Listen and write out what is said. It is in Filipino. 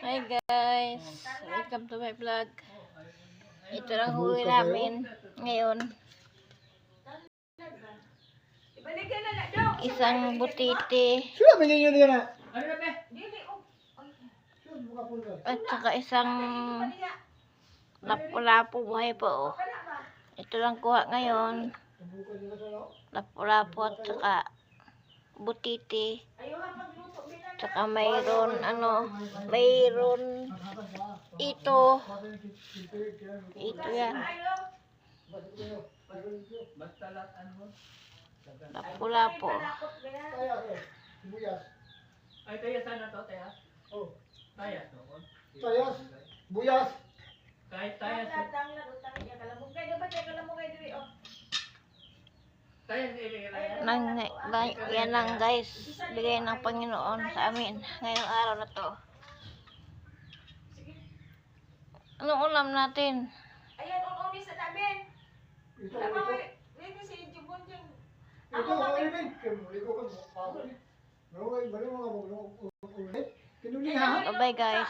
Hi guys, welcome to my vlog. Ito lang huli namin ngayon. Isang butiti at saka isang lapu-lapu buhay po. Ito lang kuha ngayon. Lapu-lapu at saka butiti. Tsaka mayroon ito yan. Lapu-lapu. Ay, tayas sana to, tayas? Oh. Tayas, no? Tayas, buyas. Kahit tayas. Yan lang guys, bigay ng Panginoon sa amin ngayong araw na to. Anong ulam natin? Ayan, uuni sa namin. Ito. Dito si Jubon dyan. Ito, Alvin. Ikaw ka mo. Bye guys.